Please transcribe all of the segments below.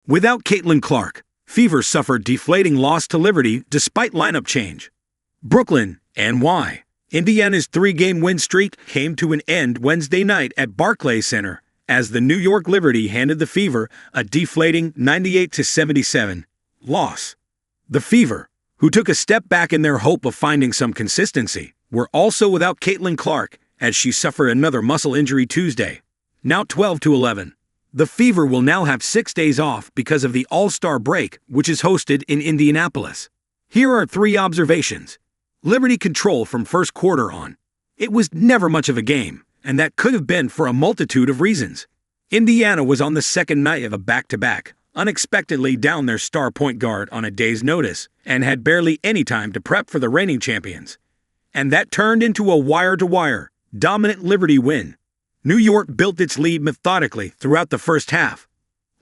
Without Caitlin Clark, Fever suffered deflating loss to Liberty despite lineup change. Brooklyn, NY. Indiana's three-game win streak came to an end Wednesday night at Barclays Center as the New York Liberty handed the Fever a deflating 98-77 loss. The Fever, who took a step back in their hope of finding some consistency, were also without Caitlin Clark as she suffered another muscle injury Tuesday. Now 12-11. The Fever will now have 6 days off because of the All-Star break, which is hosted in Indianapolis. Here are 3 observations. Liberty control from first quarter on. It was never much of a game, and that could have been for a multitude of reasons. Indiana was on the second night of a back-to-back, unexpectedly down their star point guard on a day's notice, and had barely any time to prep for the reigning champions. And that turned into a wire-to-wire, dominant Liberty win. New York built its lead methodically throughout the first half,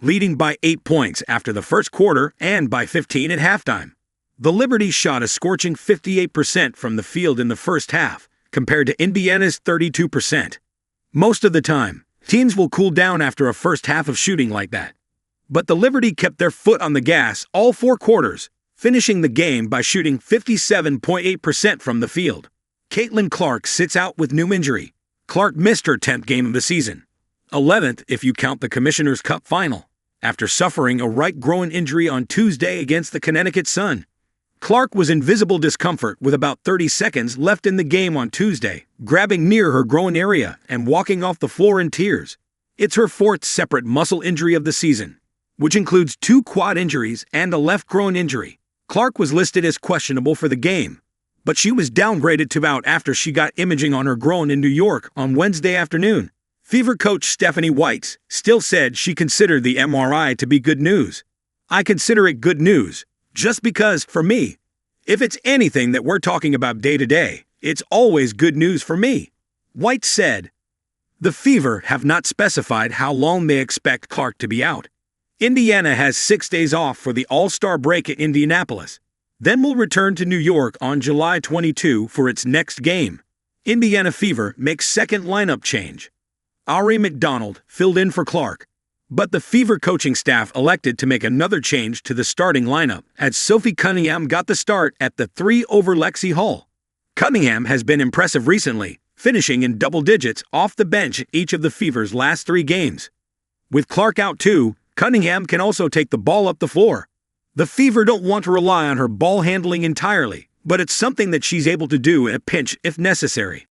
leading by 8 points after the first quarter and by 15 at halftime. The Liberty shot a scorching 58% from the field in the first half, compared to Indiana's 32%. Most of the time, teams will cool down after a first half of shooting like that. But the Liberty kept their foot on the gas all 4 quarters, finishing the game by shooting 57.8% from the field. Caitlin Clark sits out with new injury. Clark missed her 10th game of the season, 11th if you count the Commissioner's Cup final, after suffering a right groin injury on Tuesday against the Connecticut Sun. Clark was in visible discomfort with about 30 seconds left in the game on Tuesday, grabbing near her groin area and walking off the floor in tears. It's her 4th separate muscle injury of the season, which includes 2 quad injuries and a left groin injury. Clark was listed as questionable for the game, but she was downgraded to out after she got imaging on her groin in New York on Wednesday afternoon. Fever coach Stephanie White still said she considered the MRI to be good news. "I consider it good news, just because, for me, if it's anything that we're talking about day to day, it's always good news for me," White said. The Fever have not specified how long they expect Clark to be out. Indiana has 6 days off for the All-Star break at Indianapolis, then will return to New York on July 22 for its next game. Indiana Fever makes second lineup change. Ari McDonald filled in for Clark, but the Fever coaching staff elected to make another change to the starting lineup as Sophie Cunningham got the start at the 3 over Lexi Hall. Cunningham has been impressive recently, finishing in double digits off the bench each of the Fever's last 3 games. With Clark out too, Cunningham can also take the ball up the floor. The Fever don't want to rely on her ball handling entirely, but it's something that she's able to do in a pinch if necessary.